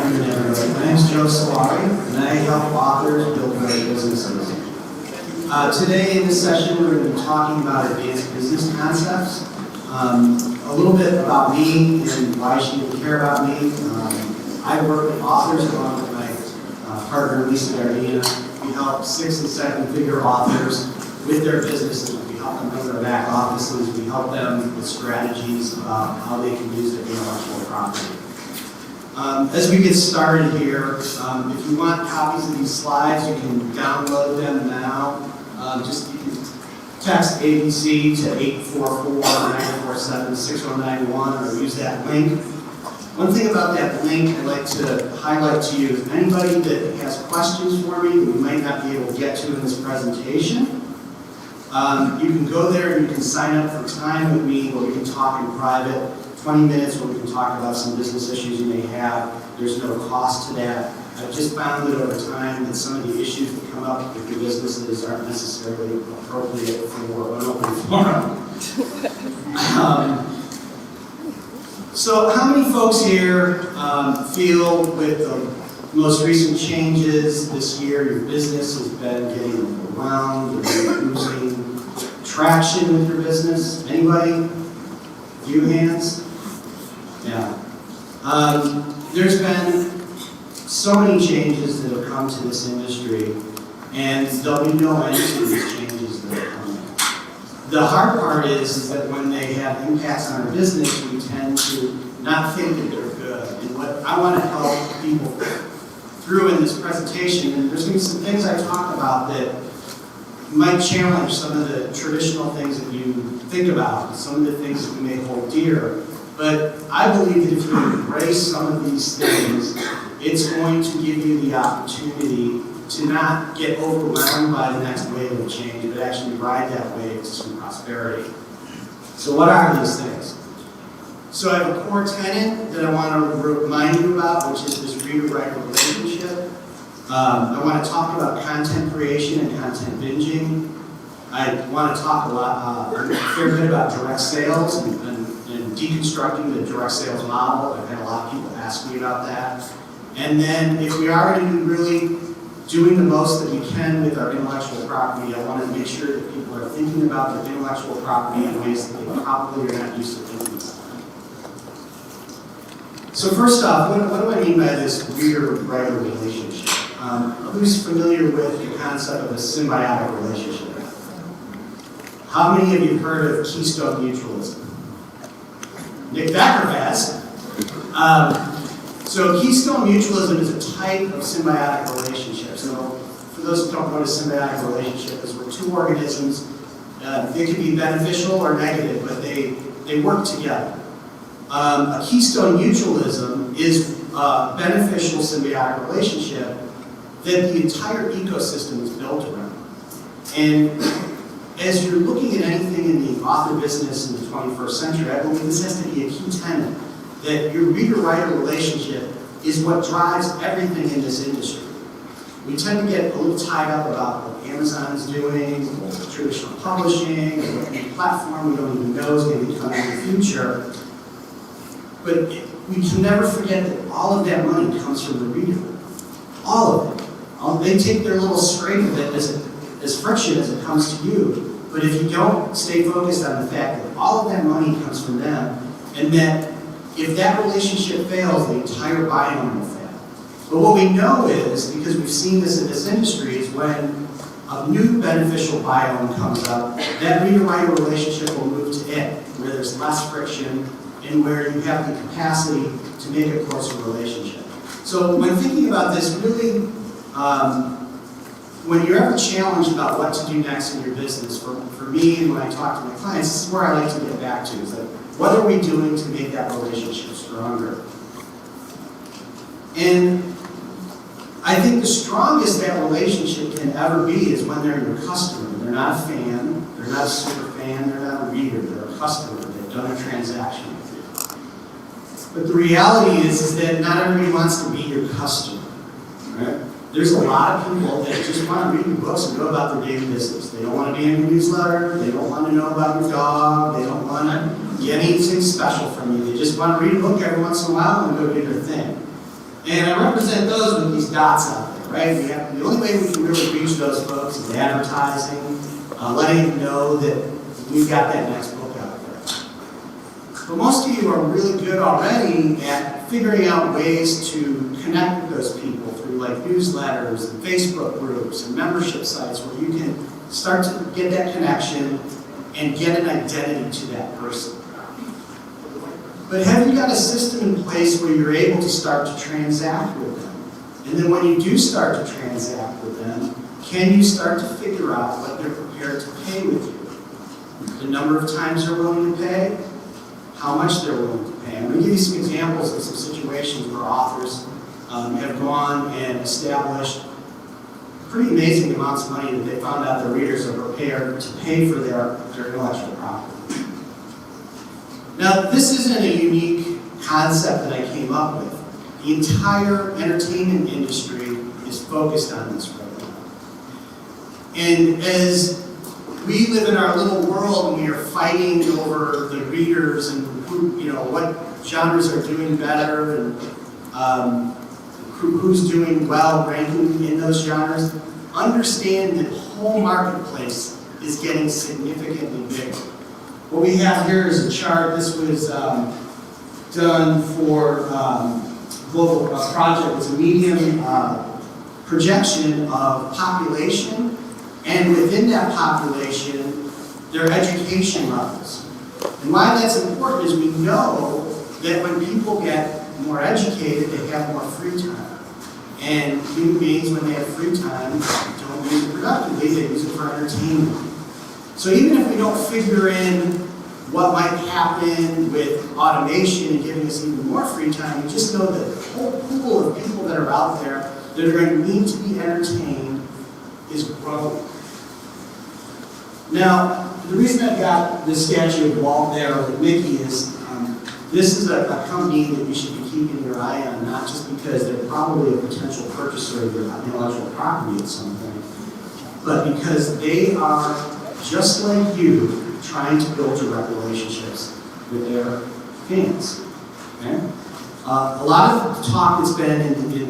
afternoon, everybody. My name is Solari, and I help authors build great businesses. Today in this session, we're going to be talking about advanced business concepts, a little bit about me and why you should care about me. I work with authors along with my partner, Lisa Gardena. We help 6- and 7-figure authors with their businesses. We help them run their back offices. We help them with strategies about how they can use their intellectual property. As we get started here, if you want copies of these slides, you can download them now. You can text ABC to 844-947-6091 or use that link. One thing about that link I'd like to highlight to you is anybody that has questions for me that we might not be able to get to in this presentation, you can go there and you can sign up for time with me where we can talk in private, 20 minutes where we can talk about some business issues you may have. There's no cost to that. I've just found that over time that some of the issues that come up with your businesses aren't necessarily appropriate for an open forum. So how many folks here feel with the most recent changes this year, your business has been getting overwhelmed, or you're losing traction with your business? Anybody? Few hands? Yeah. There's been so many changes that have come to this industry, and there'll be no end to these changes that are coming. The hard part is that when they have impacts on our business, we tend to not think that they're good. And what I want to help people through in this presentation, and there's going to be some things I talk about that might challenge some of the traditional things that you think about, some of the things that we may hold dear. But I believe that if you embrace some of these things, it's going to give you the opportunity to not get overwhelmed by the next wave of change, but actually ride that wave to some prosperity. So what are these things? So I have a core tenet that I want to remind you about, which is this reader-writer relationship. I want to talk about content creation and content binging. I want to talk a fair bit about direct sales and deconstructing the direct sales model. I've had a lot of people ask me about that. And then if we are going to be really doing the most that we can with our intellectual property, I want to make sure that people are thinking about their intellectual property in ways that they probably are not used to thinking about. So first off, what do I mean by this reader-writer relationship? Who's familiar with the concept of a symbiotic relationship? How many of you have heard of Keystone Mutualism? Nick Becker has. So Keystone Mutualism is a type of symbiotic relationship. So for those who don't know what a symbiotic relationship is, we're two organisms. They can be beneficial or negative, but they work together. A Keystone Mutualism is a beneficial symbiotic relationship that the entire ecosystem is built around. And as you're looking at anything in the author business in the 21st century, I believe this has to be a key tenet, that your reader-writer relationship is what drives everything in this industry. We tend to get a little tied up about what Amazon's doing, or traditional publishing, or what new platform we don't even know is going to be coming in the future. But we can never forget that all of that money comes from the reader. All of it. They take their little scrape of it as friction as it comes to you. But if you don't stay focused on the fact that all of that money comes from them, and that if that relationship fails, the entire biome will fail. But what we know is, because we've seen this in this industry, is when a new beneficial biome comes up, that reader-writer relationship will move to it, where there's less friction and where you have the capacity to make a closer relationship. So when thinking about this, really, when you're ever challenged about what to do next in your business, for me and when I talk to my clients, this is where I like to get back to, is that what are we doing to make that relationship stronger? And I think the strongest that relationship can ever be is when they're your customer. They're not a fan, they're not a super fan, they're not a reader, they're a customer. They've done a transaction with you. But the reality is that not everybody wants to be your customer. Right? There's a lot of people that just want to read your books and go about their daily business. They don't want to be in your newsletter, they don't want to know about your dog, they don't want to get anything special from you. They just want to read a book every once in a while and go do their thing. And I represent those with these dots out there, right? The only way we can really reach those folks is advertising, letting them know that we've got that next book out there. But most of you are really good already at figuring out ways to connect with those people through like newsletters and Facebook groups and membership sites where you can start to get that connection and get an identity to that person. But have you got a system in place where you're able to start to transact with them? And then when you do start to transact with them, can you start to figure out what they're prepared to pay with you? The number of times they're willing to pay, how much they're willing to pay. I'm going to give you some examples of some situations where authors have gone and established pretty amazing amounts of money that they found out their readers are prepared to pay for their intellectual property. Now, this isn't a unique concept that I came up with. The entire entertainment industry is focused on this right now. And as we live in our little world and we are fighting over the readers and who, what genres are doing better and who's doing well ranking in those genres, understand that the whole marketplace is getting significantly bigger. What we have here is a chart. This was done for global project. It's a medium projection of population, and within that population, their education levels. And why that's important is we know that when people get more educated, they have more free time. And human beings, when they have free time, don't use it productively, they use it for entertainment. So even if we don't figure in what might happen with automation and giving us even more free time, we just know that the whole pool of people that are out there that are going to need to be entertained is growing. Now, the reason I've got this statue of Walt there with Mickey is this is a company that you should be keeping your eye on, not just because they're probably a potential purchaser of your intellectual property at some point, but because they are, just like you, trying to build direct relationships with their fans. Okay? A lot of talk that's been in the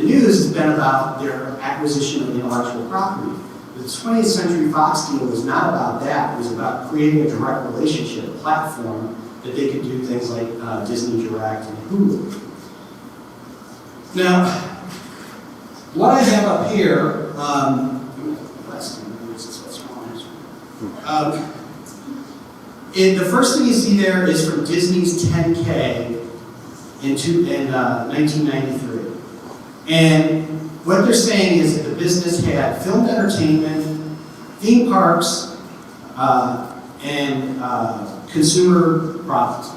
news has been about their acquisition of intellectual property. The 20th Century Fox deal was not about that. It was about creating a direct relationship, a platform that they could do things like Disney Direct and Hulu. Now, what I have up here, the first thing you see there is from Disney's 10K in 1993. And what they're saying is that the business had filmed entertainment, theme parks, and consumer products.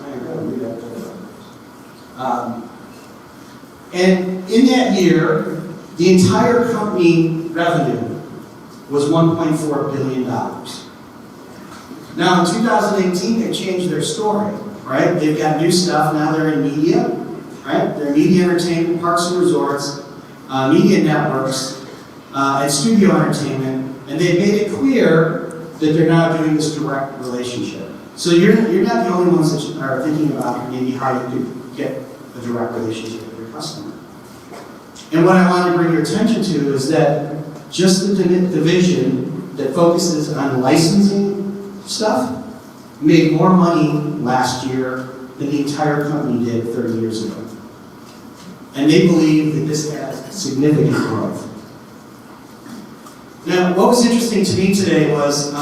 And in that year, the entire company revenue was $1.4 billion. Now in 2018, they changed their story, right? They've got new stuff, now they're in media, right? They're media entertainment, parks and resorts, media networks, and studio entertainment, and they've made it clear that they're now doing this direct relationship. So you're not the only ones that are thinking about maybe how you could get a direct relationship with your customer. And what I want to bring your attention to is that just the division that focuses on licensing stuff made more money last year than the entire company did 30 years ago. And they believe that this has significant growth. Now, what was interesting to me today was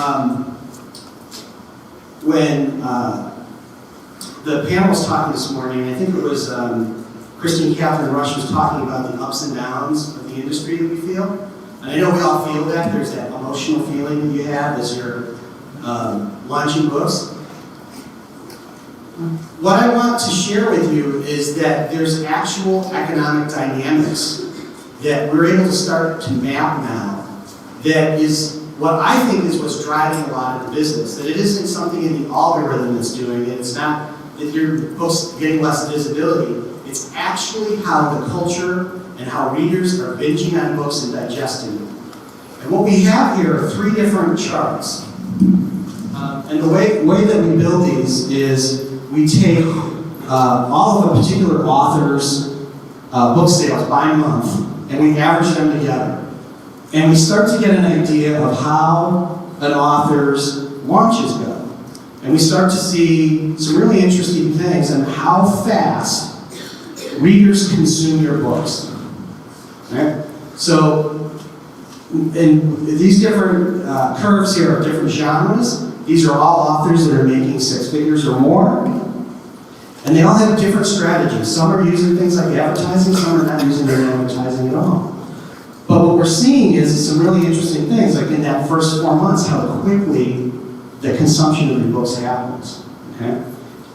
when the panel was talking this morning, I think it was Christine Catherine Rush was talking about the ups and downs of the industry that we feel. And I know we all feel that. There's that emotional feeling that you have as you're launching books. What I want to share with you is that there's actual economic dynamics that we're able to start to map now that is what I think is what's driving a lot of the business. That it isn't something in the algorithm that's doing it. It's not that your books getting less visibility. It's actually how the culture and how readers are binging on books and digesting them. And what we have here are 3 different charts. And the way that we build these is we take all of a particular author's book sales by month, and we average them together. And we start to get an idea of how an author's launches go. And we start to see some really interesting things on how fast readers consume your books. Right? So, and these different curves here are different genres. These are all authors that are making 6 figures or more. And they all have different strategies. Some are using things like advertising, some are not using any advertising at all. But what we're seeing is some really interesting things, like in that first 4 months, how quickly the consumption of your books happens. Okay?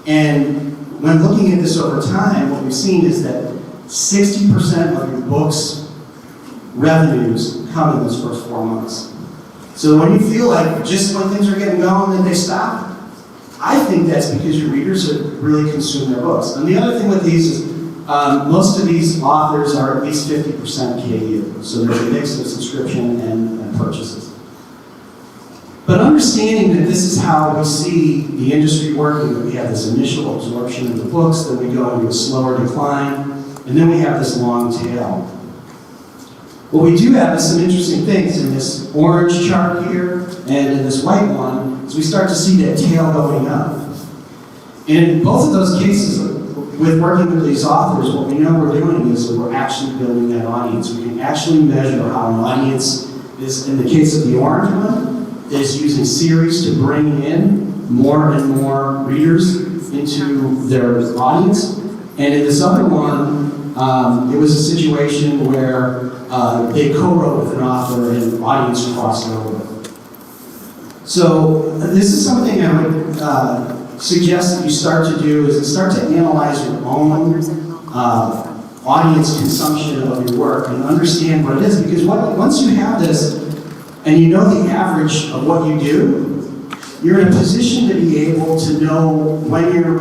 And when looking at this over time, what we've seen is that 60% of your books' revenues come in those first 4 months. So when you feel like just when things are getting going, then they stop, I think that's because your readers have really consumed their books. And the other thing with these is most of these authors are at least 50% KU. So there's a mix of subscription and purchases. But understanding that this is how we see the industry working, that we have this initial absorption of the books, then we go into a slower decline, and then we have this long tail. What we do have is some interesting things in this orange chart here and in this white one, is we start to see that tail going up. And in both of those cases, with working with these authors, what we know we're doing is that we're actually building that audience. We can actually measure how an audience is, in the case of the orange one, is using series to bring in more and more readers into their audience. And in this other one, it was a situation where they co-wrote with an author and the audience crossed over. So this is something I would suggest that you start to do, is start to analyze your own audience consumption of your work and understand what it is. Because once you have this and you know the average of what you do, you're in a position to be able to know when you're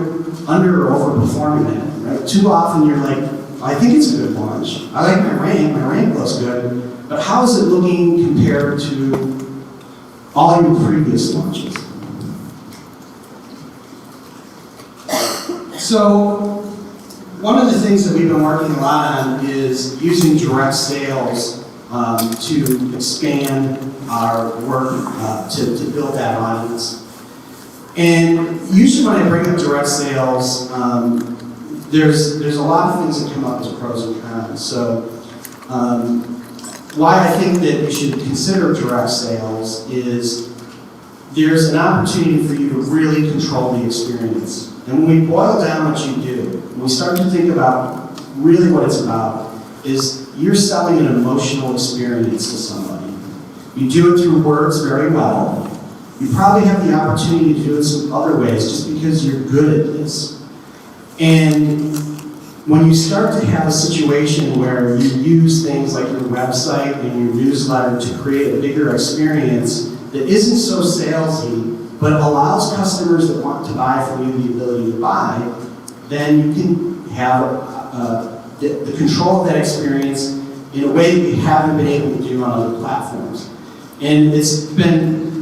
under or overperforming it. Right? Too often you're like, I think it's a good launch. I like my rank looks good, but how is it looking compared to all your previous launches? So, one of the things that we've been working a lot on is using direct sales to expand our work to build that audience. And usually when I bring up direct sales, there's a lot of things that come up as pros and cons. So why I think that you should consider direct sales is there's an opportunity for you to really control the experience. And when we boil down what you do, when we start to think about really what it's about, is you're selling an emotional experience to somebody. You do it through words very well. You probably have the opportunity to do it some other ways just because you're good at this. And when you start to have a situation where you use things like your website and your newsletter to create a bigger experience that isn't so salesy, but allows customers that want to buy from you the ability to buy, then you can have the control of that experience in a way that we haven't been able to do on other platforms. And it's been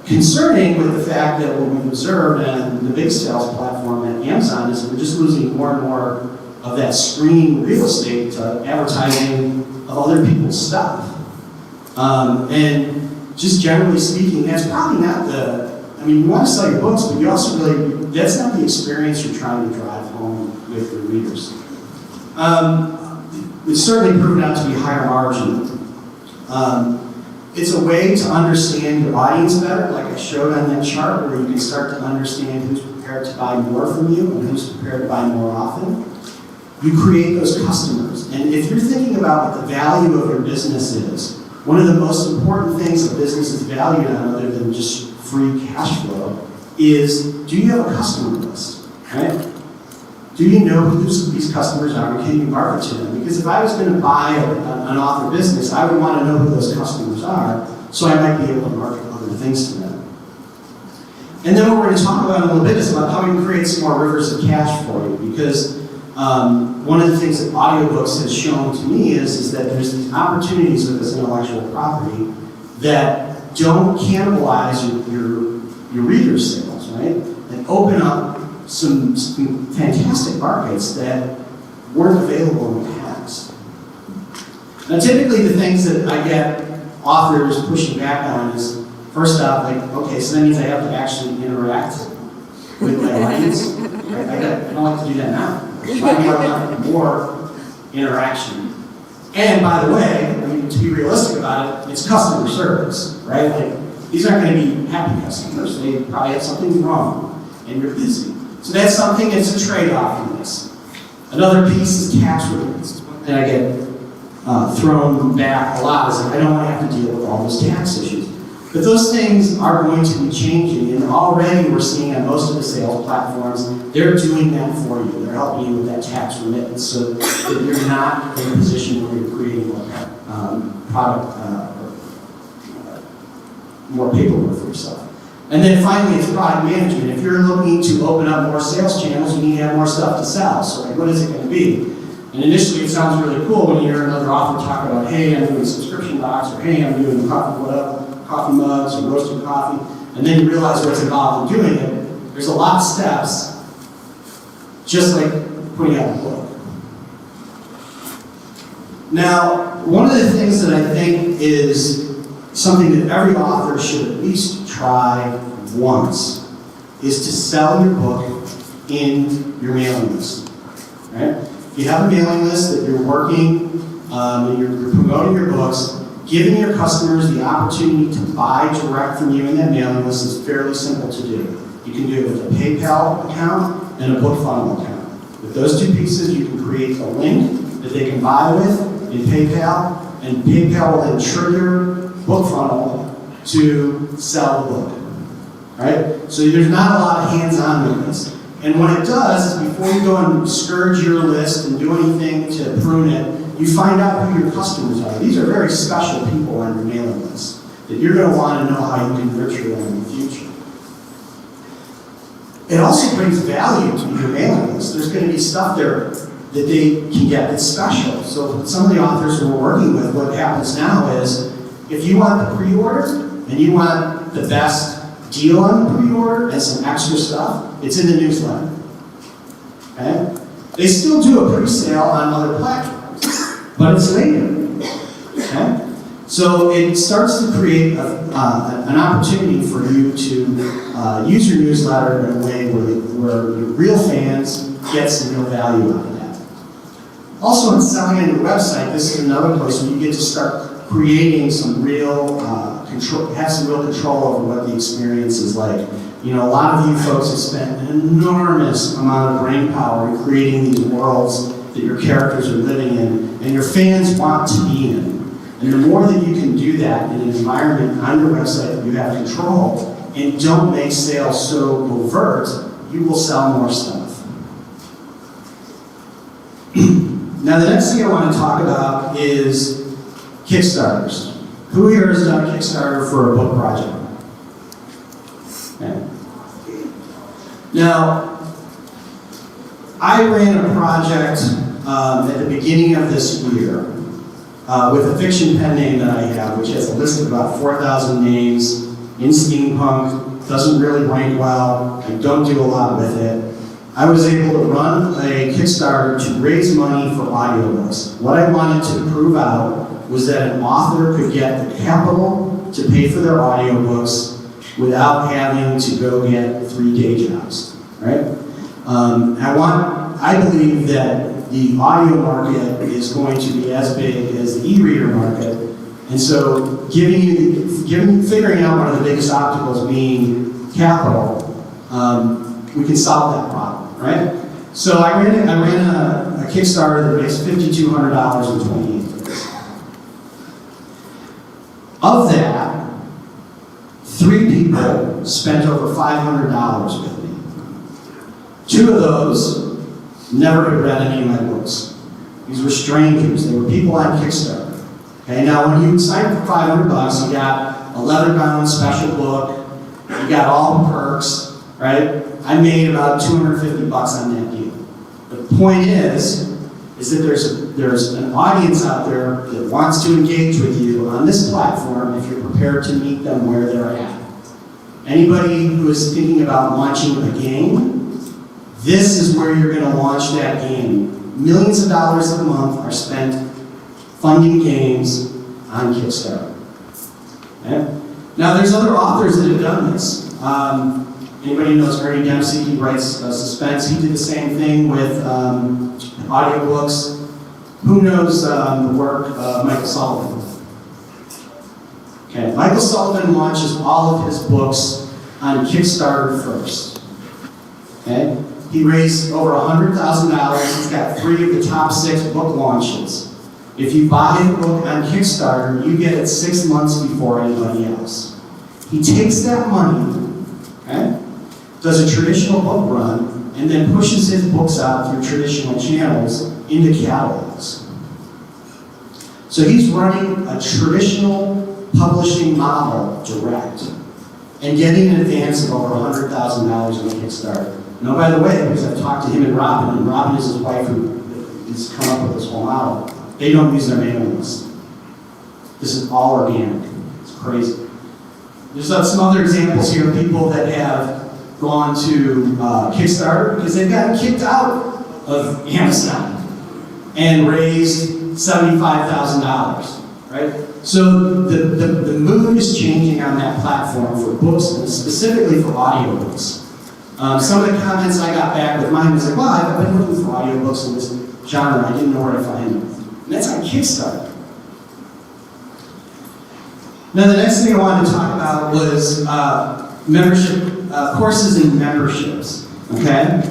concerning with the fact that what we've observed on the big sales platform at Amazon is that we're just losing more and more of that screen real estate to advertising of other people's stuff. And just generally speaking, that's probably not you want to sell your books, but you also really, that's not the experience you're trying to drive home with your readers. It's certainly proven out to be higher margin. It's a way to understand your audience better, like I showed on that chart, where you can start to understand who's prepared to buy more from you and who's prepared to buy more often. You create those customers. And if you're thinking about what the value of your business is, one of the most important things a business is valued on, other than just free cash flow, is do you have a customer list, right? Do you know who these customers are, and can you market to them? Because if I was going to buy an author business, I would want to know who those customers are, so I might be able to market other things to them. And then what we're going to talk about in a little bit is about how we can create some more rivers of cash for you, because one of the things that audiobooks has shown to me is that there's these opportunities with this intellectual property that don't cannibalize your reader sales, right? And open up some fantastic markets that weren't available in the past. Now, typically the things that I get authors pushing back on is, first off, like, okay, so that means I have to actually interact with my audience. Right? I don't like to do that now. Why do I want more interaction? And by the way, I mean, to be realistic about it, it's customer service, right? Like, these aren't going to be happy customers. They probably have something wrong, and you're busy. So that's something that's a trade-off in this. Another piece is tax relief, and I get thrown back a lot. Is like, I don't want to have to deal with all those tax issues. But those things are going to be changing, and already we're seeing on most of the sales platforms, they're doing that for you. They're helping you with that tax remittance so that you're not in a position where you're creating more paperwork for yourself. And then finally, it's product management. If you're looking to open up more sales channels, you need to have more stuff to sell. So like, what is it going to be? And initially, it sounds really cool when you hear another author talk about, hey, I'm doing a subscription box, or hey, I'm doing coffee mugs, or roasted coffee. And then you realize what's involved in doing it. There's a lot of steps, just like putting out a book. Now, one of the things that I think is something that every author should at least try once is to sell your book in your mailing list. Right? If you have a mailing list that you're working, and you're promoting your books, giving your customers the opportunity to buy direct from you in that mailing list is fairly simple to do. You can do it with a PayPal account and a book funnel account. With those two pieces, you can create a link that they can buy with in PayPal, and PayPal will then trigger book funnel to sell the book. Right? So there's not a lot of hands-on with this. And what it does is before you go and scourge your list and do anything to prune it, you find out who your customers are. These are very special people on your mailing list that you're going to want to know how you can nurture them in the future. It also brings value to your mailing list. There's going to be stuff there that they can get that's special. So some of the authors who we're working with, what happens now is, if you want the pre-order and you want the best deal on the pre-order and some extra stuff, it's in the newsletter. Okay? They still do a pre-sale on other platforms, but it's later. Okay? So it starts to create an opportunity for you to use your newsletter in a way where your real fans get some real value out of that. Also, in selling on your website, this is another place where you get to start creating some real control, have some real control over what the experience is like. You know, a lot of you folks have spent an enormous amount of brain power in creating these worlds that your characters are living in, and your fans want to be in. And the more that you can do that in an environment on your website that you have control, and don't make sales so overt, you will sell more stuff. Now, the next thing I want to talk about is Kickstarters. Who here has done a Kickstarter for a book project? Okay. Now, I ran a project at the beginning of this year with a fiction pen name that I have, which has a list of about 4,000 names in steampunk, doesn't really rank well, I don't do a lot with it. I was able to run a Kickstarter to raise money for audiobooks. What I wanted to prove out was that an author could get the capital to pay for their audiobooks without having to go get 3 day jobs, right? I believe that the audio market is going to be as big as the e-reader market, and so figuring out one of the biggest obstacles being capital, we can solve that problem, right? So I ran a Kickstarter that raised $5,200 in 28 days. Of that, 3 people spent over $500 with me. 2 of those never had read any of my books. These were strangers. They were people on Kickstarter. Okay, now when you sign up for $500, you got a leather-bound special book, you got all the perks, right? I made about $250 on that deal. The point is that there's an audience out there that wants to engage with you on this platform if you're prepared to meet them where they're at. Anybody who is thinking about launching a game, this is where you're going to launch that game. millions of dollars a month are spent funding games on Kickstarter. Okay? Now, there's other authors that have done this. Anybody knows Ernie Dempsey? He writes suspense. He did the same thing with audiobooks. Who knows the work of Michael Sullivan? Okay, Michael Sullivan launches all of his books on Kickstarter first. Okay, he raised over $100,000. He's got 3 of the top 6 book launches. If you buy a book on Kickstarter, you get it 6 months before anybody else. He takes that money, okay, does a traditional book run, and then pushes his books out through traditional channels into catalogs. So he's running a traditional publishing model direct and getting an advance of over $100,000 on Kickstarter. Now, by the way, because I've talked to him and Robin is his wife who has come up with this whole model, they don't use their mailing list. This is all organic. It's crazy. There's some other examples here of people that have gone to Kickstarter because they've gotten kicked out of Amazon and raised $75,000, right? So the mood is changing on that platform for books and specifically for audiobooks. Some of the comments I got back with mine was like, well, I've been looking for audiobooks in this genre, I didn't know where to find them. And that's on Kickstarter. Now, the next thing I wanted to talk about was membership, courses and memberships, okay?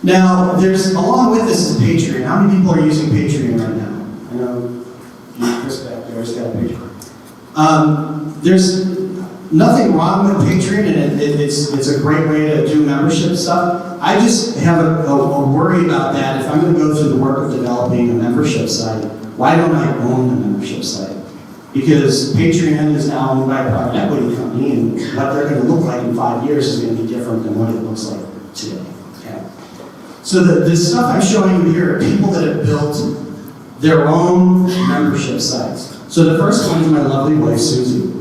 Now, along with this is Patreon. How many people are using Patreon right now? I know Chris back there has got a Patreon. There's nothing wrong with Patreon, and it's a great way to do membership stuff. I just have a worry about that. If I'm going to go through the work of developing a membership site, why don't I own the membership site? Because Patreon is now owned by a private equity company, and what they're going to look like in 5 years is going to be different than what it looks like today. Okay? So the stuff I'm showing you here are people that have built their own membership sites. So the first one is my lovely wife, Susie.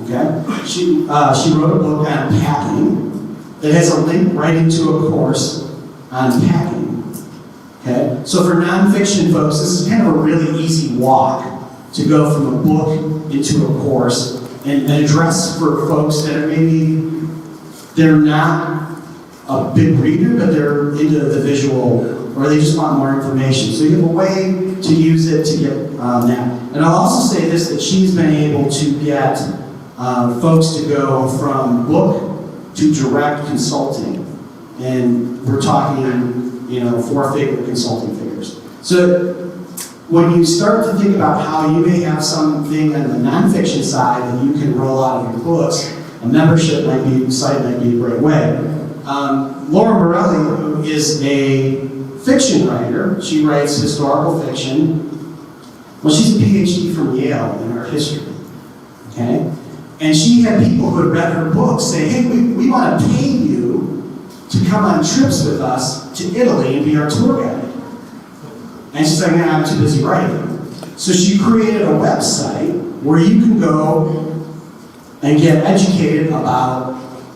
Okay? She wrote a book on packing that has a link right into a course on packing. Okay? So for nonfiction folks, this is kind of a really easy walk to go from a book into a course and address for folks that are they're not a big reader, but they're into the visual, or they just want more information. So you have a way to use it to get that. And I'll also say this, that she's been able to get folks to go from book to direct consulting. And we're talking, 4-figure consulting figures. So when you start to think about how you may have something on the nonfiction side that you can roll out of your books, a membership site might be a great way. Laura Morelli, who is a fiction writer, she writes historical fiction. Well, she's a PhD from Yale in art history. Okay? And she had people who had read her books say, hey, we want to pay you to come on trips with us to Italy and be our tour guide. And she's like, I'm too busy writing. So she created a website where you can go and get educated about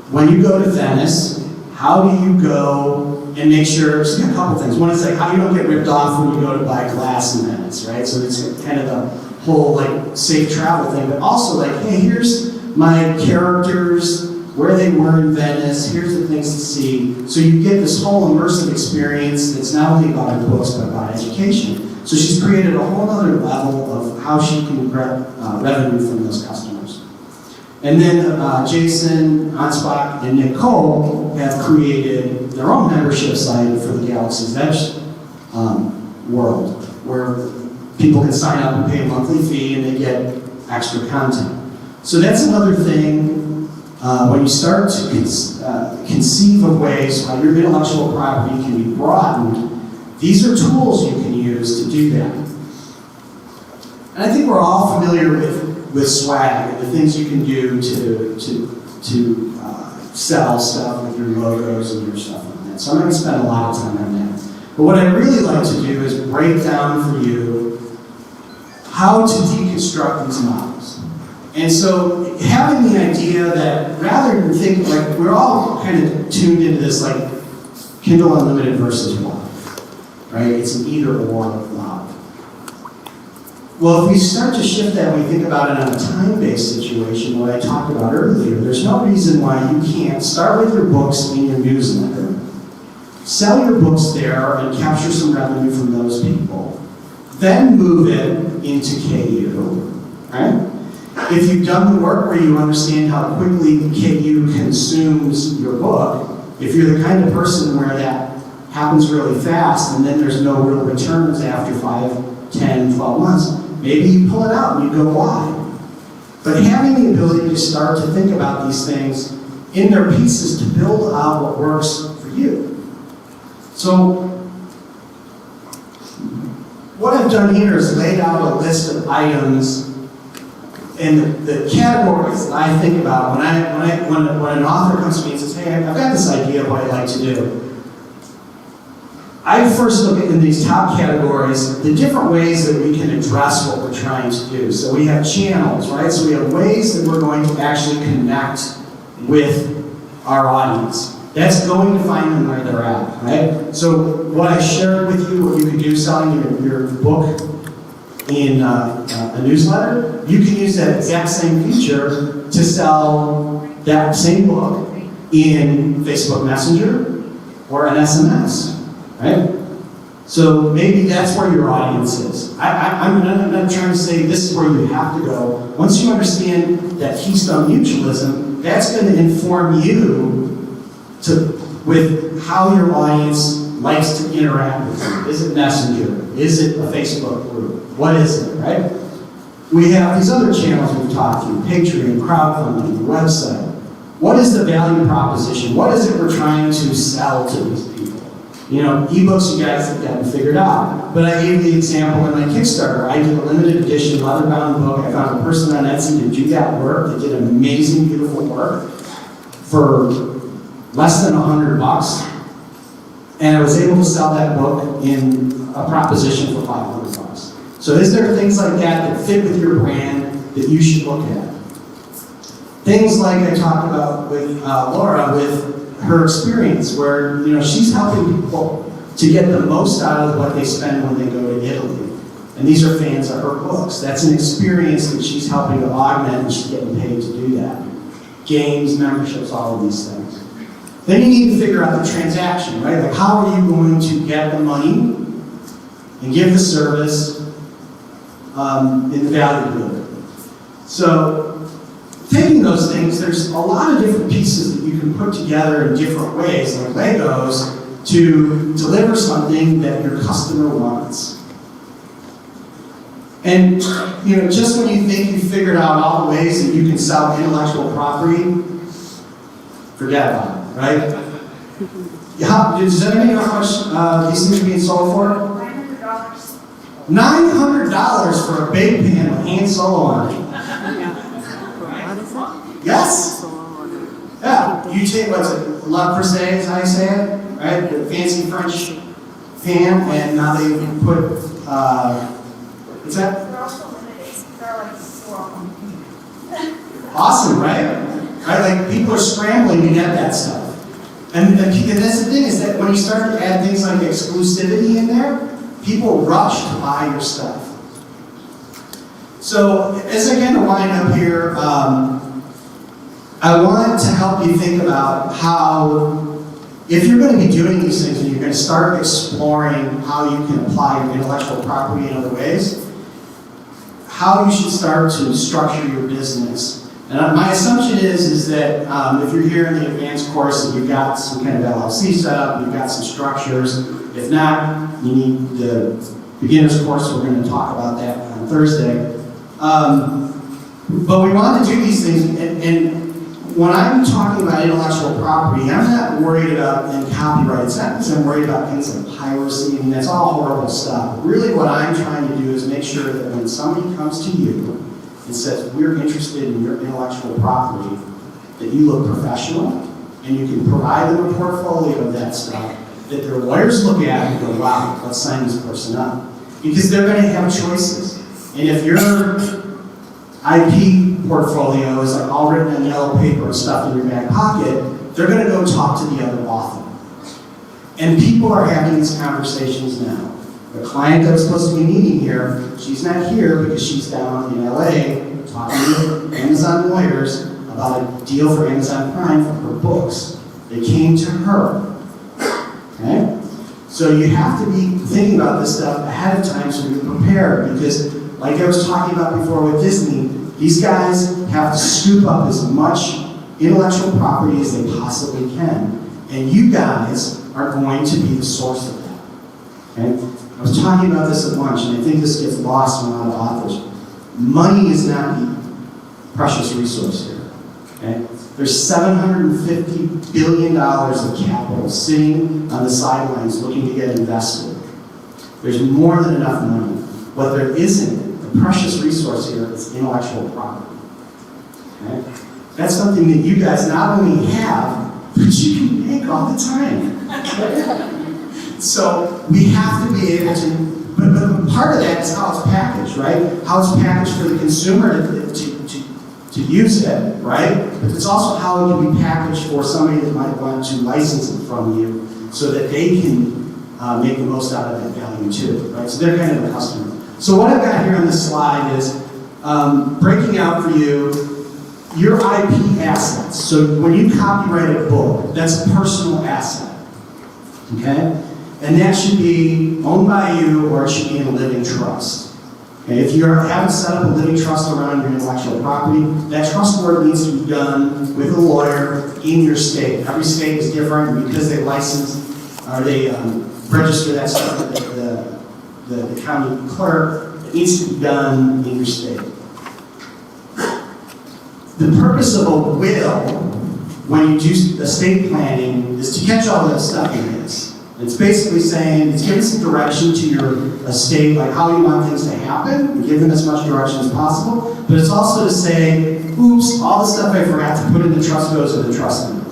when you go to Venice, how do you go and make sure, she's got a couple things. One is like how you don't get ripped off when you go to buy glass in Venice, right? So it's kind of the whole safe travel thing, but also hey, here's my characters, where they were in Venice, here's the things to see. So you get this whole immersive experience that's not only about her books, but about education. So she's created a whole other level of how she can grab revenue from those customers. And then Jason, Ansbach, and Nicole have created their own membership site for the Galaxy's Edge world, where people can sign up and pay a monthly fee and they get extra content. So that's another thing. When you start to conceive of ways how your intellectual property can be broadened, these are tools you can use to do that. And I think we're all familiar with swag and the things you can do to sell stuff with your logos and your stuff on that. So I'm not going to spend a lot of time on that. But what I'd really like to do is break down for you how to deconstruct these models. And so having the idea that rather than think, we're all kind of tuned into this Kindle Unlimited versus what, right? It's an either or model. Well, if we start to shift that, we think about it on a time-based situation, what I talked about earlier, there's no reason why you can't start with your books in your newsletter, sell your books there and capture some revenue from those people, then move it into KU, right? If you've done the work where you understand how quickly KU consumes your book, if you're the kind of person where that happens really fast and then there's no real returns after 5, 10, 12 months, maybe you pull it out and you go wide. But having the ability to start to think about these things in their pieces to build out what works for you. So, what I've done here is laid out a list of items and the categories that I think about when an author comes to me and says, hey, I've got this idea of what I'd like to do. I first look in these top categories, the different ways that we can address what we're trying to do. So we have channels, right? So we have ways that we're going to actually connect with our audience. That's going to find them where they're at, right? So what I shared with you, what you can do selling your book in a newsletter, you can use that exact same feature to sell that same book in Facebook Messenger or an SMS, right? So maybe that's where your audience is. I'm not trying to say this is where you have to go. Once you understand that Keystone Mutualism, that's going to inform you with how your audience likes to interact with you. Is it Messenger? Is it a Facebook group? What is it, right? We have these other channels we've talked to, Patreon, crowdfunding, the website. What is the value proposition? What is it we're trying to sell to these people? You know, ebooks, you guys have gotten figured out. But I gave the example in my Kickstarter. I did a limited edition, leather-bound book. I found a person on Etsy to do that work, that did amazing, beautiful work for less than $100. And I was able to sell that book in a proposition for $500. So is there things like that fit with your brand that you should look at? Things like I talked about with Laura, with her experience, where she's helping people to get the most out of what they spend when they go to Italy. And these are fans of her books. That's an experience that she's helping to augment, and she's getting paid to do that. Games, memberships, all of these things. Then you need to figure out the transaction, right? Like, how are you going to get the money and give the service in the value delivery? So, taking those things, there's a lot of different pieces that you can put together in different ways, like Legos, to deliver something that your customer wants. And just when you think you've figured out all the ways that you can sell intellectual property, forget about it, right? Does anybody know how much these things are being sold for? $900. $900 for a bake pan with hand solo on it. Yes? Yeah. You take, what's it, La Creuset is how you say it? Right? The fancy French pan, and now they put, what's that? They're also limited. They're like 4 of them. Awesome, right? Right? Like, people are scrambling to get that stuff. And that's the thing, is that when you start to add things like exclusivity in there, people rush to buy your stuff. So, as I kind of wind up here, I want to help you think about how, if you're going to be doing these things and you're going to start exploring how you can apply your intellectual property in other ways, how you should start to structure your business. And my assumption is that if you're here in the advanced course and you've got some kind of LLC set up, you've got some structures. If not, you need the beginner's course. We're going to talk about that on Thursday. But we want to do these things, and when I'm talking about intellectual property, I'm not worried about copyright. It's not because I'm worried about things like piracy. I mean, that's all horrible stuff. Really, what I'm trying to do is make sure that when somebody comes to you and says, we're interested in your intellectual property, that you look professional, and you can provide them a portfolio of that stuff, that their lawyers look at and go, wow, let's sign this person up. Because they're going to have choices. And if your IP portfolio is like all written in yellow paper and stuff in your back pocket, they're going to go talk to the other author. And people are having these conversations now. The client that was supposed to be meeting here, she's not here because she's down in LA talking to Amazon lawyers about a deal for Amazon Prime for her books. They came to her. Okay? So you have to be thinking about this stuff ahead of time so you're prepared, because like I was talking about before with Disney, these guys have to scoop up as much intellectual property as they possibly can. And you guys are going to be the source of that. Okay? I was talking about this at lunch, and I think this gets lost in a lot of authors. Money is not the precious resource here. Okay? There's $750 billion of capital sitting on the sidelines looking to get invested. There's more than enough money. What there isn't, the precious resource here, is intellectual property. Okay? That's something that you guys not only have, but you can make all the time. Okay? So we have to be able to, but part of that is how it's packaged, right? How it's packaged for the consumer to use it, right? But it's also how it can be packaged for somebody that might want to license it from you so that they can make the most out of that value too, right? So they're kind of a customer. So what I've got here on this slide is breaking out for you your IP assets. So when you copyright a book, that's a personal asset, okay? And that should be owned by you, or it should be in a living trust. Okay? If you haven't set up a living trust around your intellectual property, that trust work needs to be done with a lawyer in your state. Every state is different because they license, or they register that stuff with the county clerk. It needs to be done in your state. The purpose of a will, when you do estate planning, is to catch all that stuff in this. It's basically saying, it's giving some direction to your estate, like how you want things to happen, and give them as much direction as possible, but it's also to say, oops, all the stuff I forgot to put in the trust goes in the trust fund,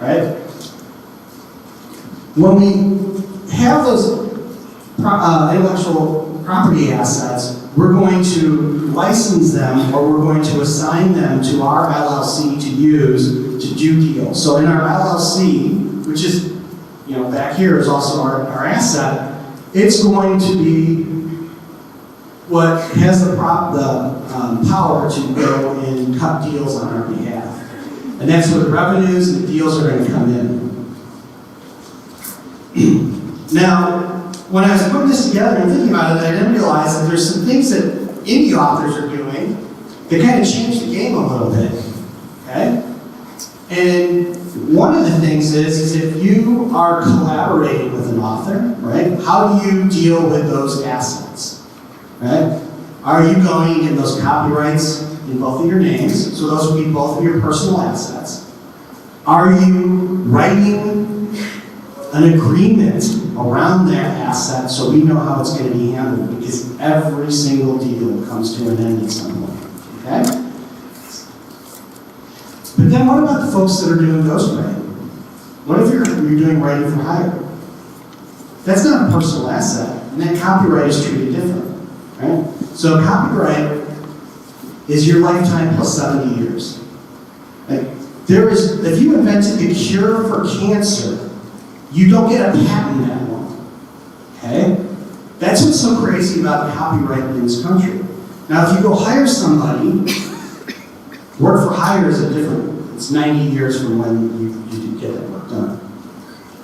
right? When we have those intellectual property assets, we're going to license them, or we're going to assign them to our LLC to use to do deals. So in our LLC, which is, back here is also our asset, it's going to be what has the power to go and cut deals on our behalf. And that's where the revenues and the deals are going to come in. Now, when I was putting this together and thinking about it, I didn't realize that there's some things that indie authors are doing that kind of change the game a little bit, okay? And one of the things is if you are collaborating with an author, right, how do you deal with those assets, right? Are you going in those copyrights in both of your names? So those would be both of your personal assets. Are you writing an agreement around that asset so we know how it's going to be handled? Because every single deal comes to an end at some point, okay? But then what about the folks that are doing ghostwriting? What if you're doing writing for hire? That's not a personal asset, and that copyright is treated different, right? So copyright is your lifetime plus 70 years. Like, if you invented the cure for cancer, you don't get a patent that long, okay? That's what's so crazy about copyright in this country. Now, if you go hire somebody, work for hire is it's 90 years from when you get that work done.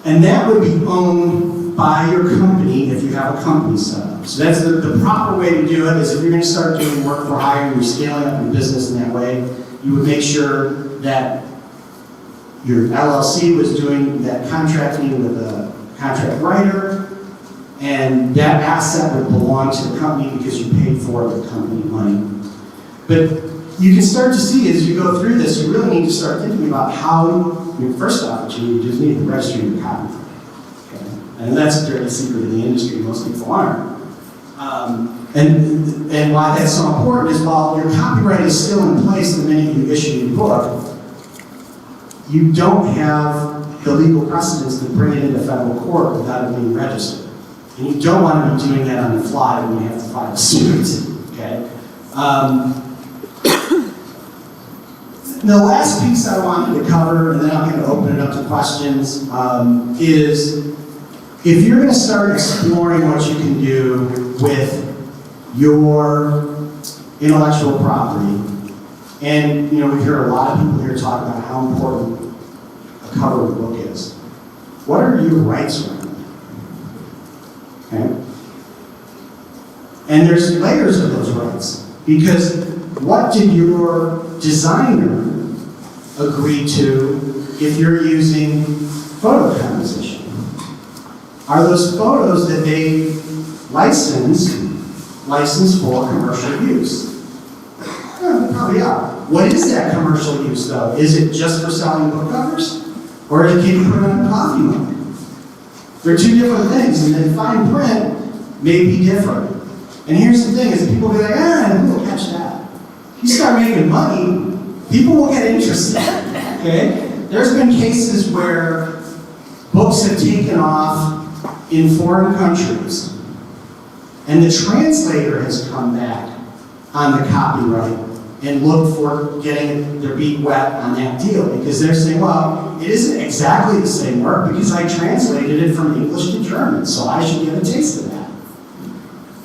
And that would be owned by your company if you have a company set up. So that's the proper way to do it, is if you're going to start doing work for hire and you're scaling up your business in that way, you would make sure that your LLC was doing that contracting with a contract writer, and that asset would belong to the company because you paid for the company money. But you can start to see as you go through this, you really need to start thinking about first off, what you just need to register your copyright. Okay? And that's a dirty secret in the industry, most people aren't. And why that's so important is while your copyright is still in place the minute you issue your book, you don't have the legal precedence to bring it into federal court without it being registered. And you don't want to be doing that on the fly when you have to file a suit, okay? The last piece I wanted to cover, and then I'm going to open it up to questions, is if you're going to start exploring what you can do with your intellectual property, and we've heard a lot of people here talk about how important a cover of a book is. What are your rights around it? Okay? And there's layers of those rights, because what did your designer agree to if you're using photo composition? Are those photos that they licensed for commercial use? Yeah, they probably are. What is that commercial use, though? Is it just for selling book covers? Or can you put it on a coffee mug? They're two different things, and then fine print may be different. And here's the thing, is people will be like, who will catch that? If you start making money, people will get interested, okay? There's been cases where books have taken off in foreign countries, and the translator has come back on the copyright and looked for getting their beak wet on that deal, because they're saying, well, it isn't exactly the same work because I translated it from English to German, so I should get a taste of that.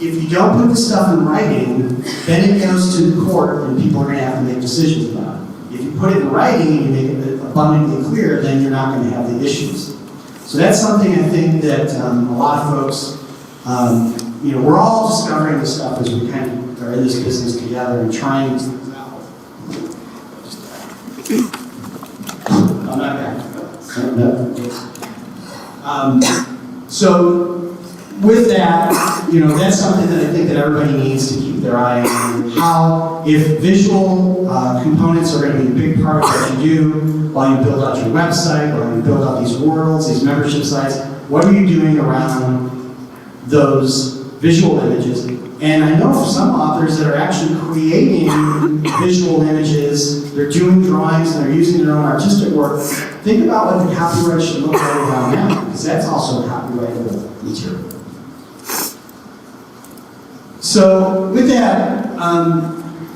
If you don't put the stuff in writing, then it goes to the court and people are going to have to make decisions about it. If you put it in writing and you make it abundantly clear, then you're not going to have the issues. So that's something I think that a lot of folks, we're all discovering this stuff as we kind of are in this business together and trying to. I'm not back. So with that, that's something that I think that everybody needs to keep their eye on. How, if visual components are going to be a big part of what you do while you build out your website, while you build out these worlds, these membership sites, what are you doing around those visual images? And I know for some authors that are actually creating visual images, they're doing drawings, and they're using their own artistic work. Think about what the copyright should look like around that, because that's also copyrightable material. So with that,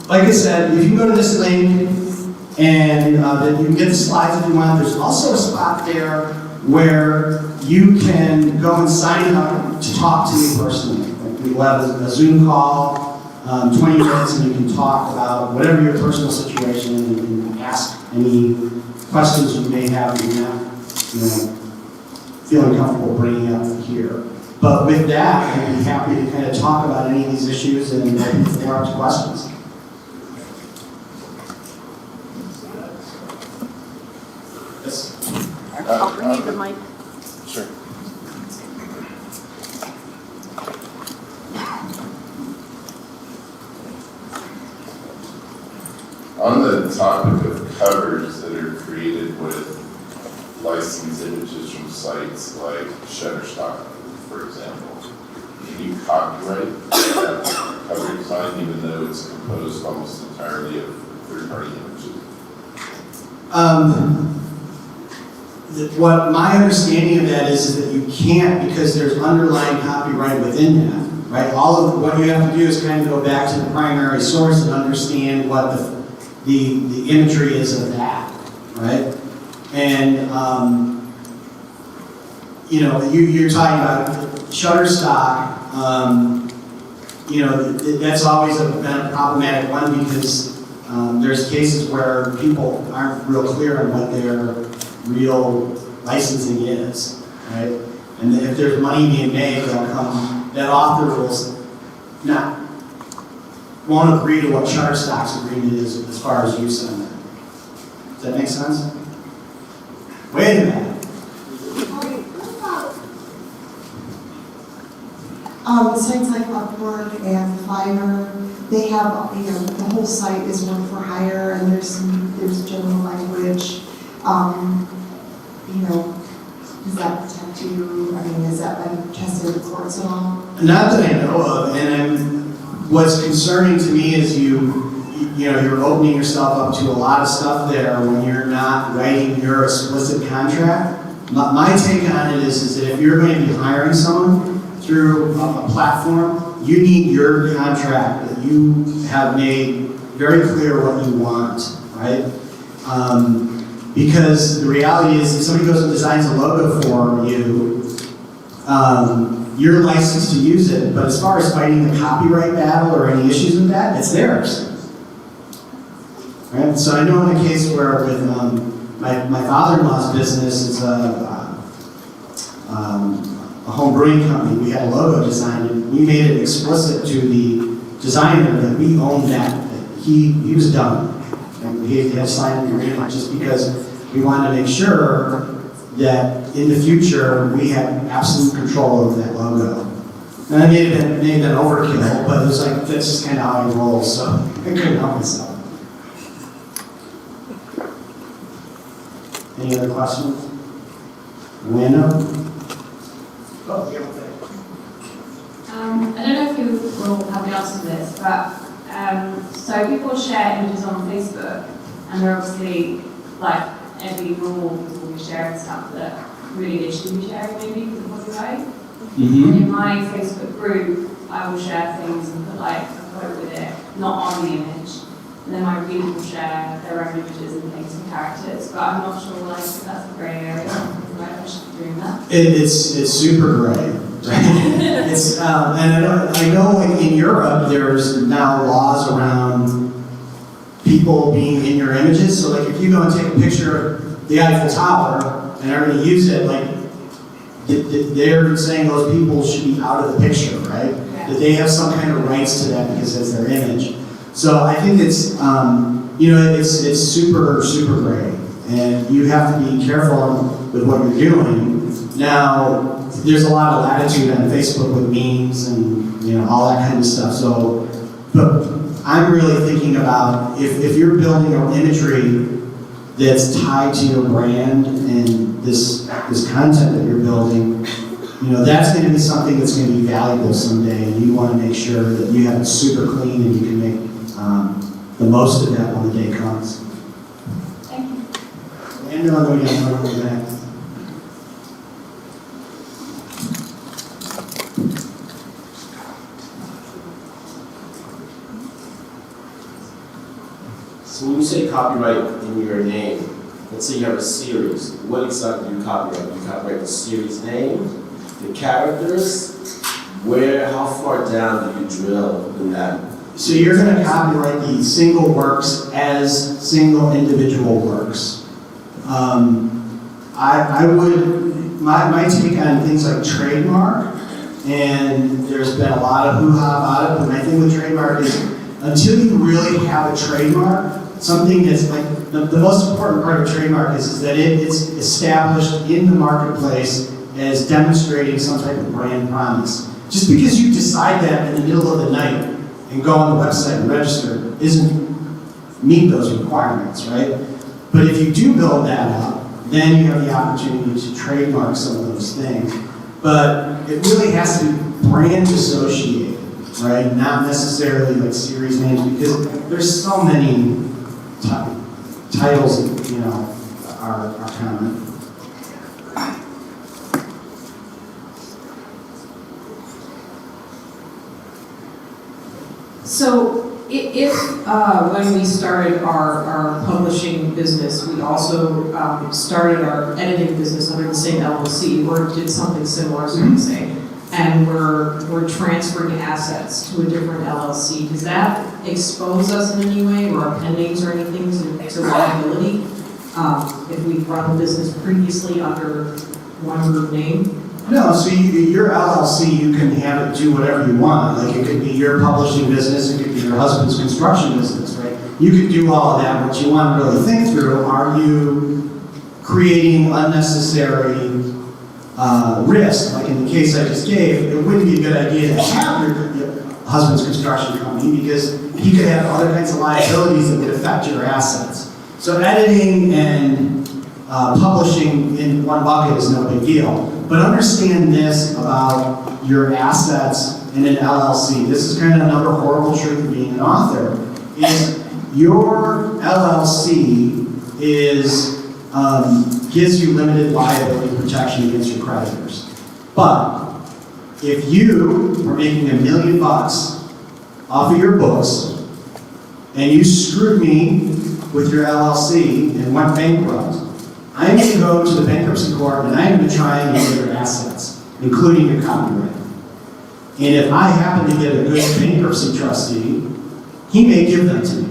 like I said, if you go to this link, and then you can get the slides if you want, there's also a spot there where you can go and sign up to talk to me personally. We will have a Zoom call, 20 minutes, and you can talk about whatever your personal situation is and ask any questions you may have that you're not feeling comfortable bringing up here. But with that, I'd be happy to kind of talk about any of these issues and open the floor up to questions. Yes? I'll bring you the mic. Sure. On the topic of covers that are created with licensed images from sites like Shutterstock, for example, can you copyright that cover design even though it's composed almost entirely of third-party images? What my understanding of that is that you can't, because there's underlying copyright within that, right? All of what you have to do is kind of go back to the primary source and understand what the imagery is of that, right? And you're talking about Shutterstock. That's always been a problematic one, because there's cases where people aren't real clear on what their real licensing is, right? And if there's money being made, that author won't agree to what Shutterstock's agreement is as far as use on that. Does that make sense? Wait a minute. Sites like Upwork and Fiverr, they have, the whole site is work for hire, and there's general language. Does that protect you? I mean, has that been tested in the courts at all? Not that I know of, and what's concerning to me is you're opening yourself up to a lot of stuff there when you're not writing your explicit contract. My take on it is that if you're going to be hiring someone through a platform, you need your contract that you have made very clear what you want, right? Because the reality is, if somebody goes and designs a logo for you, you're licensed to use it, but as far as fighting the copyright battle or any issues with that, it's theirs. Right? So I know in a case where with my father-in-law's business is a home brewing company, we had a logo designed, and we made it explicit to the designer that we owned that he was done. And he had signed an agreement just because we wanted to make sure that in the future we had absolute control over that logo. And it may have been overkill, but it was like, that's just kind of how I roll, so I couldn't help myself. Any other questions? Amanda? Oh, yeah. I don't know if you will have the answer to this, but so people share images on Facebook, and they're obviously like every normal people will be sharing stuff that really they shouldn't be sharing maybe because of copyright. In my Facebook group, I will share things and put like a quote with it, not on the image. And then my readers will share their own images and things and characters, but I'm not sure like if that's a grey area. Right, I should be doing that. It's super gray. It's and I know like in Europe there's now laws around people being in your images. So like if you go and take a picture of the Eiffel Tower and are going to use it, like they're saying those people should be out of the picture, right? Yeah. That they have some kind of rights to that because it's their image. So I think it's it's super gray, and you have to be careful with what you're doing. Now, there's a lot of latitude on Facebook with memes and all that kind of stuff. So, but I'm really thinking about if you're building an imagery that's tied to your brand and this content that you're building, that's going to be something that's going to be valuable someday, and you want to make sure that you have it super clean and you can make the most of that when the day comes. Thank you. And on the back. So when you say copyright in your name, let's say you have a series, what exactly do you copyright? Do you copyright the series name, the characters? How far down do you drill in that? So you're going to copyright the single works as single individual works. I would, my take on things like trademark, and there's been a lot of hoo-ha about it, but my thing with trademark is until you really have a trademark, something that's like, the most important part of trademark is that it's established in the marketplace as demonstrating some type of brand promise. Just because you decide that in the middle of the night and go on the website and register meet those requirements, right? But if you do build that up, then you have the opportunity to trademark some of those things. But it really has to be brand associated, right? Not necessarily like series names, because there's so many titles that, are common. So if when we started our publishing business, we also started our editing business under the same LLC, or did something similar, so to say, and we're transferring assets to a different LLC, does that expose us in any way, or our pendings or anything to liability? If we run the business previously under one group name? No, so your LLC, you can have it do whatever you want. Like it could be your publishing business, it could be your husband's construction business, right? You could do all of that. What you want to really think through, are you creating unnecessary risk? Like in the case I just gave, it wouldn't be a good idea to have your husband's construction company because he could have other kinds of liabilities that would affect your assets. So editing and publishing in one bucket is no big deal. But understand this about your assets in an LLC. This is kind of another horrible truth of being an author, is your LLC gives you limited liability protection against your creditors. But if you are making $1 million off of your books and you screwed me with your LLC and went bankrupt, I'm going to go to the bankruptcy court and I'm going to try and get your assets. including your copyright. And if I happen to get a good bankruptcy trustee, he may give them to me.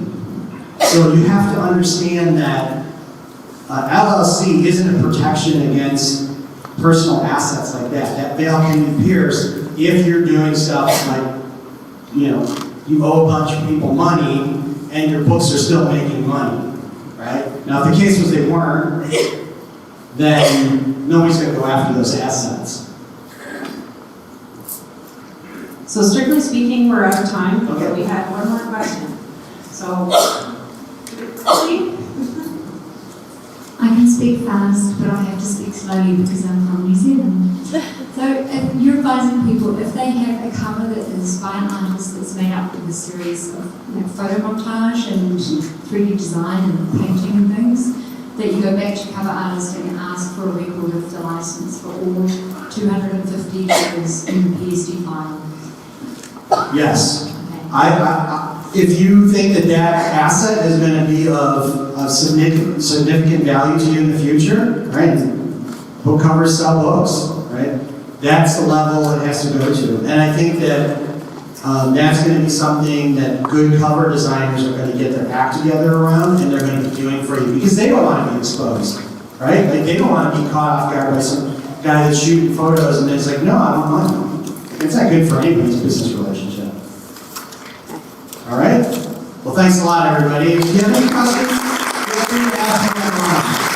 So you have to understand that LLC isn't a protection against personal assets like that. That veil can be pierced if you're doing stuff like, you owe a bunch of people money and your books are still making money, right? Now, if the case was they weren't, then nobody's going to go after those assets. So strictly speaking, we're out of time, Okay. but we had one more question. So, I can speak fast, but I have to speak slowly because I'm from New Zealand. So if you're advising people, if they have a cover that is by an artist that's made up of a series of photo montage and 3D design and painting and things, that you go back to cover artist and ask for a record of the license for all 250 covers in the PSD file. Yes. Okay. If you think that that asset is going to be of significant value to you in the future, right? Book covers sell books, right? That's the level it has to go to. And I think that that's going to be something that good cover designers are going to get their act together around, and they're going to be doing for you because they don't want to be exposed, right? Like they don't want to be caught off guard by some guy that's shooting photos and then it's like, no, I don't want to. It's not good for anybody's business relationship. All right? Well, thanks a lot, everybody. If you have any questions, feel free to ask me.